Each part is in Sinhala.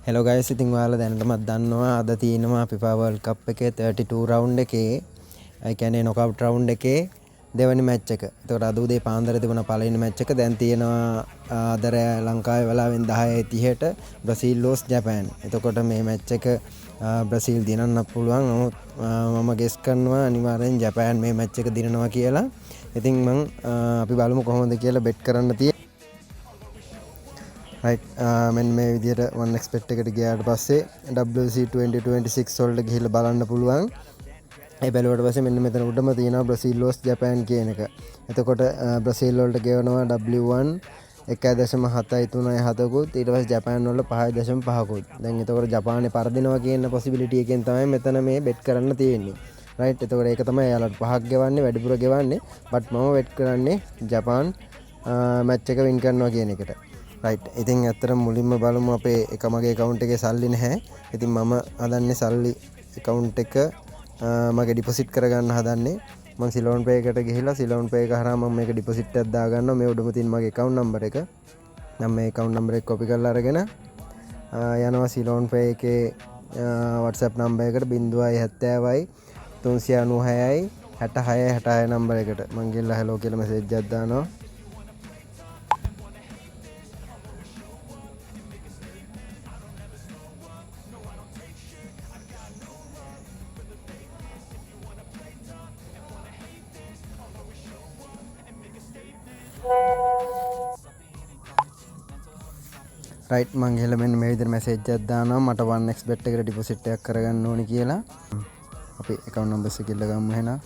හෙලෝ ගයිස්, ඉතින් ඔයාලා දැනටමත් දන්නවා අද තියෙනවා FIFA World Cup එකේ 32 රවුන්ඩ් එකේ ඒ කියන්නේ නොකවුට් රවුන්ඩ් එකේ දෙවෙනි මැච් එක. ඒතකොට අද උදේ පාන්දර තිබුණ පළවෙනි මැච් එක. දැන් තියෙනවා අද ලංකාවේ වෙලාවෙන් 10:30ට බ්‍රසීල් ලෝස් ජපාන්. එතකොට මේ මැච් එක බ්‍රසීල් දිනන්න පුළුවන්. නමුත් මම ගෙස් කරනවා අනිවාර්යෙන් ජපාන් මේ මැච් එක දිනනවා කියලා. ඉතින් අපි බලමු කොහොමද කියලා බෙට් කරන්න තියෙන්නේ. right මෙන්න මේ විදිහට 1xbet එකට ගියාට පස්සේ WC 2026 වලට ගිහිල්ලා බලන්න පුළුවන්. ඒ බැලුවට පස්සේ මෙන්න මෙතන උඩම තියෙනවා බ්‍රසීල් ලෝස් ජපාන් කියන එක. එතකොට බ්‍රසීල් වලට ගෙවනවා W1 1.737කුත් ඊට පස්සේ ජපාන් වල 5.5කුත්. දැන් එතකොට ජපානේ පරදිනවා කියන possibility එකෙන් තමයි මෙතන මේ bet කරන්න තියෙන්නේ. right එතකොට ඒක තමයි යාළුවට 5ක් ගෙවන්නේ වැඩිපුර ගෙවන්නේ. but මම bet කරන්නේ ජපාන් match එක win කරනවා කියන එකට. right ඉතින් ඇත්තට මුලින්ම බලමු අපේ මගේ account එකේ සල්ලි නැහැ. ඉතින් මම හදන්නේ සල්ලි account එක මගේ deposit කරගන්න හදන්නේ. මම Ceylon Pay එකට ගිහිල්ලා Ceylon Pay එක හරහා මම මේක deposit එකක් දාගන්නවා. මේ උඩම තියෙන මගේ account number එක. මම මේ account number එක copy කරලා අරගෙන යනවා Ceylon Pay එකේ WhatsApp number එකට 070යි 396යි 6666 number එකට මම ගිහලා hello කියලා message එකක් දානවා. right මං ගිහලා මෙන්න මේ විදිහට මැසේජ් එකක් දානවා මට 1xbet එකට ඩිපොසිට් එකක් කරගන්න ඕනි කියලා. අපි account numbers එක ඉල්ල ගමු එහෙනම්.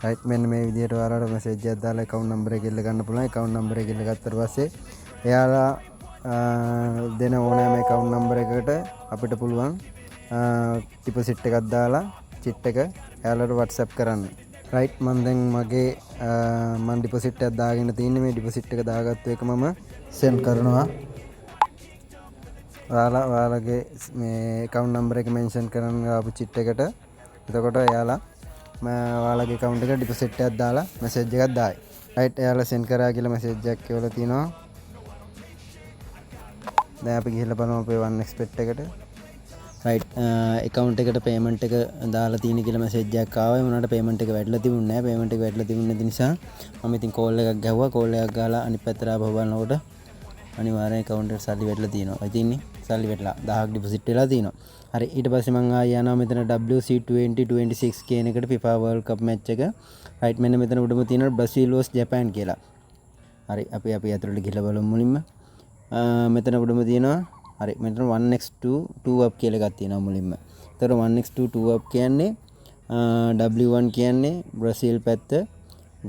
right මෙන්න මේ විදිහට ඔයාලට මැසේජ් එකක් දාලා account number එක ඉල්ල ගන්න පුළුවන්. account number එක ඉල්ල ගත්තට පස්සේ එයාලා දෙන ඕනෑම account number එකකට අපිට පුළුවන් ඩිපොසිට් එකක් දාලා චිට් එක එයාලට WhatsApp කරන්න. right මම දැන් මගේ මම ඩිපොසිට් එකක් දාගෙන තින්නේ. මේ ඩිපොසිට් එක දාගත්තු එක මම සෙන්ඩ් කරනවා. ඔයාලගේ මේ account number එක මෙන්ෂන් කරන්න ආපු චිට් එකට. එතකොට එයාලා ඔයාලගේ account එකට ඩිපොසිට් එකක් දාලා මැසේජ් එකක් දායි. right එයාලා සෙන්ඩ් කරා කියලා මැසේජ් එකක් කියලා තියෙනවා. දැන් අපි ගිහිල්ලා බලමු අපේ 1xbet එකට. right account එකට payment එක දාලා තියෙන කියලා message එකක් ආවා. ඒ වුණාට payment එක වැටලා තිබුණේ නැහැ. payment එක වැටලා තිබුණ නැති නිසා මම ඉතින් call එකක් ගැහුවා. call එකක් ගාලා අනිත් පැත්තට ආපහු බලනකොට අනිවාර්යෙන් account එකට සල්ලි වැටලා තියෙනවා. ඒ තින්නේ සල්ලි වැටලා 1000ක් deposit වෙලා තියෙනවා. හරි ඊට පස්සේ මම ආයෙ යනවා මෙතන WC 2026 කියන එකට FIFA World Cup match එක. right මෙන්න මෙතන උඩම තියෙනවා Brazil vs Japan කියලා. හරි අපි අතට ගිහලා බලමු මුලින්ම. මෙතන උඩම තියෙනවා හරි මෙතන 1x2 2 up කියලා එකක් තියෙනවා මුලින්ම. ඒතර 1x2 2 up කියන්නේ W1 කියන්නේ බ්‍රසීල් පැත්ත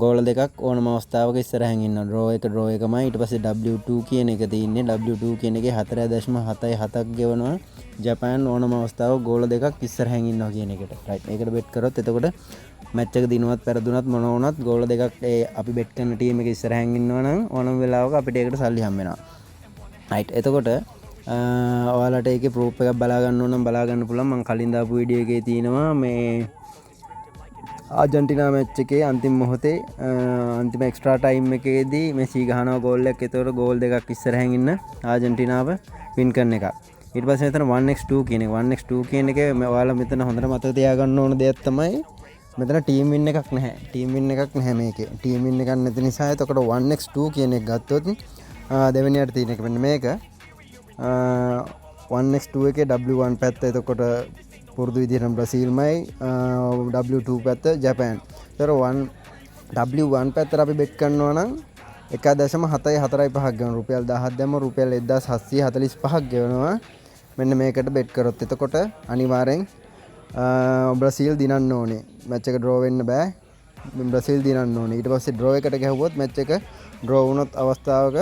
ගෝල දෙකක් ඕනම අවස්ථාවක ඉස්සරහින් ඉන්නවා. draw එකමයි. ඊට පස්සේ W2 කියන එක තියෙන්නේ. W2 කියන එකේ 4.77ක් ගෙවනවා. ජපාන් ඕනම අවස්ථාවක ගෝල දෙකක් ඉස්සරහින් ඉන්නවා කියන එකට. right ඒකට bet කරොත් එතකොට මැච් එක දිනුවත් පෙරදුනත් මොන වුණත් ගෝල දෙකක් අපි bet කරන ටීම් එක ඉස්සරහින් ඉන්නවා නම් ඕනම වෙලාවක අපිට ඒකට සල්ලි හම්බ වෙනවා. right එතකොට ඔයාලට ඒකේ ප්‍රූෆ් එකක් බලා ගන්න ඕන නම් බලා ගන්න පුළුවන්. මම කලින් දාපු වීඩියෝ එකේ තියෙනවා මේ ආජන්ටිනා මැච් එකේ අන්තිම මොහොතේ අන්තිම එක්ස්ට්‍රා ටයිම් එකේදී මෙසි ගහනවා ගෝල් එකක්. ඒතකොට ගෝල් දෙකක් ඉස්සරහින් ඉන්න ආජන්ටිනාව වින් කරන එක. ඊට පස්සේ මෙතන 1x2 කියන එක 1x2 කියන එක ඔයාලා මෙතන හොඳට මතක තියාගන්න ඕන දෙයක් තමයි මෙතන ටීම් වින් එකක් නැහැ. ටීම් වින් එකක් නැහැ මේකේ. ටීම් වින් එකක් නැති නිසා එතකොට 1x2 කියන එක ගත්තොත් දෙවෙනියට තියෙන එක මෙන්න මේක 1x2 එකේ W1 පැත්ත එතකොට පුරුදු විදිහට බ්‍රසීල්මයි W2 පැත්ත ජපාන්. ඒතර W1 පැත්තට අපි bet කරනවා නම් 1.745ක් ගන්න රුපියල් 1000ක් දැම්ම රුපියල් 1745ක් ගෙවනවා. මෙන්න මේකට bet කරොත් එතකොට අනිවාර්යෙන් බ්‍රසීල් දිනන්න ඕනේ. මැච් එක draw වෙන්න බෑ. බ්‍රසීල් දිනන්න ඕනේ. ඊට පස්සේ draw එකට ගැහුවොත් මැච් එක draw වුණොත් අවස්ථාවක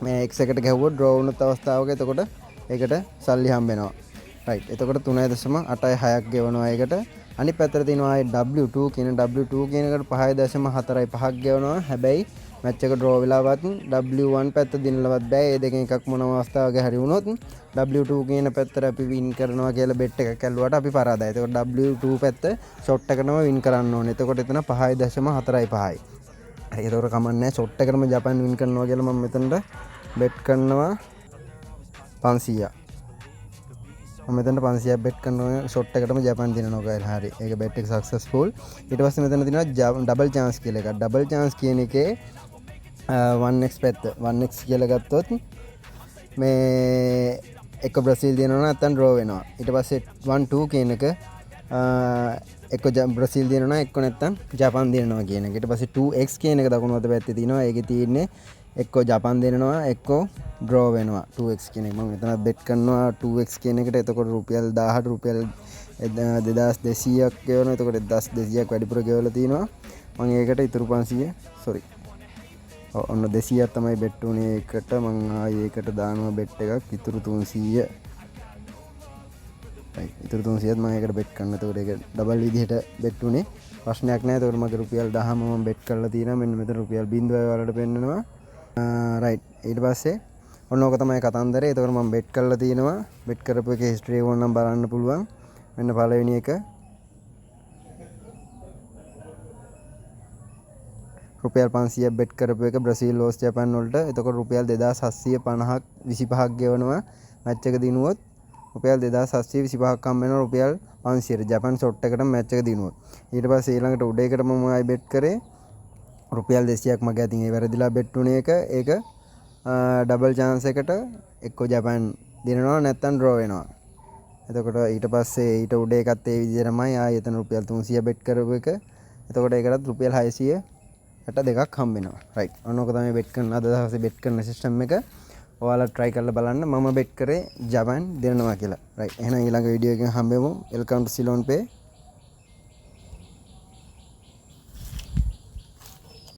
මේ x එකට ගැහුවොත් draw වුණොත් අවස්ථාවක එතකොට ඒකට සල්ලි හම්බ වෙනවා. right එතකොට 3.86ක් ගෙවනවා ඒකට. අනිත් පැත්තට තියෙනවා W2 කියන W2 කියන එකට 5.45ක් ගෙවනවා. හැබැයි මැච් එක draw වෙලාවත් W1 පැත්ත දිනලවත් බෑ. ඒ දෙකෙන් එකක් මොනම අවස්ථාවක හරි වුණොත් W2 කියන පැත්තට අපි win කරනවා කියලා bet එකක් ඇල්ලුවාට අපි පරාදයි. එතකොට W2 පැත්ත shot එකටම win කරන්න ඕනේ. එතකොට එතන 5.45යි. හරි ඒතකොට කමන්නේ ෂොට් එකටම ජපාන් වින් කරනවා කියලා මම මෙතනට බෙට් කරනවා 500ක්. මම මෙතනට 500ක් බෙට් කරනවා ෂොට් එකටම ජපාන් දිනනවා කියලා. හරි. ඒක බෙට් එක සක්සස්ෆුල්. ඊට පස්සේ මෙතන තියෙනවා ඩබල් chance කියලා එකක්. ඩබල් chance කියන එකේ 1x පැත්ත 1x කියලා ගත්තොත් මේ එක බ්‍රසීල් දිනනවා නැත්නම් ඩ්‍රෝ වෙනවා. ඊට පස්සේ 1-2 කියන එක එක්ක බ්‍රසීල් දිනනවා එක්ක නැත්නම් ජපාන් දිනනවා කියන එක. ඊට පස්සේ 2x කියන එක දකුණු අත පැත්තේ තියෙනවා. ඒකේ තියෙන්නේ එක්ක ජපාන් දිනනවා එක්ක ඩ්‍රෝ වෙනවා 2x කියන එක. මම මෙතන බෙට් කරනවා 2x කියන එකට. එතකොට රුපියල් 1000ට රුපියල් 2200ක් ගෙවනවා. එතකොට 1200ක් වැඩිපුර ගෙවලා තිනවා. මම ඒකට ඉතුරු 500 sorry ඔන්න 200ක් තමයි බෙට් උනේ එකට. මම ආයේ ඒකට දානවා බෙට් එකක් ඉතුරු 300. ඉතුරු 300ත් මම ඒකට බෙට් කරනවා. එතකොට ඒක ඩබල් විදිහට බෙට් උනේ. ප්‍රශ්නයක් නැහැ. එතකොට මගේ රුපියල් 10ම මම බෙට් කරලා තියෙනවා. මෙන්න මෙතන රුපියල් 0 වලට පෙන්නනවා. රයිට්. ඊට පස්සේ ඔන්න ඕක තමයි කතන්දරේ. එතකොට මම බෙට් කරලා තියෙනවා. බෙට් කරපු එකේ හිස්ටරි එක ඕනනම් බලන්න පුළුවන්. මෙන්න පළවෙනි එක රුපියල් 500ක් බෙට් කරපු එක බ්‍රසීල් ලෝස් ජපාන් වලට. එතකොට රුපියල් 2750ක් 25ක් ගෙවනවා. මැච් එක දිනුවොත් රුපියල් 2725ක් හම්බ වෙනවා. රුපියල් 500ට ජපාන් ෂොට් එකට මැච් එක දිනුවොත්. ඊට පස්සේ ඊළඟට උඩ එකට මම ආයි බෙට් කරේ රුපියල් 200ක් මගේ අතින් ඒ වැරදිලා බෙට් උනේ එක. ඒක ඩබල් chance එකට එක්ක ජපාන් දිනනවා නැත්නම් ඩ්‍රෝ වෙනවා. එතකොට ඊට පස්සේ ඊට උඩ එකත් ඒ විදිහටමයි ආයි එතන රුපියල් 300 බෙට් කරපු එක. එතකොට ඒකටත් රුපියල් 600ට දෙකක් හම්බ වෙනවා. රයිට්. ඔන්න ඔක තමයි බෙට් කරන අද දවසේ බෙට් කරන සිස්ටම් එක. ඔයාලා try කරලා බලන්න. මම බෙට් කරේ ජපාන් දිනනවා කියලා. රයිට්. එහෙනම් ඊළඟ වීඩියෝ එකෙන් හම්බෙමු. welcome to Ceylon Pay.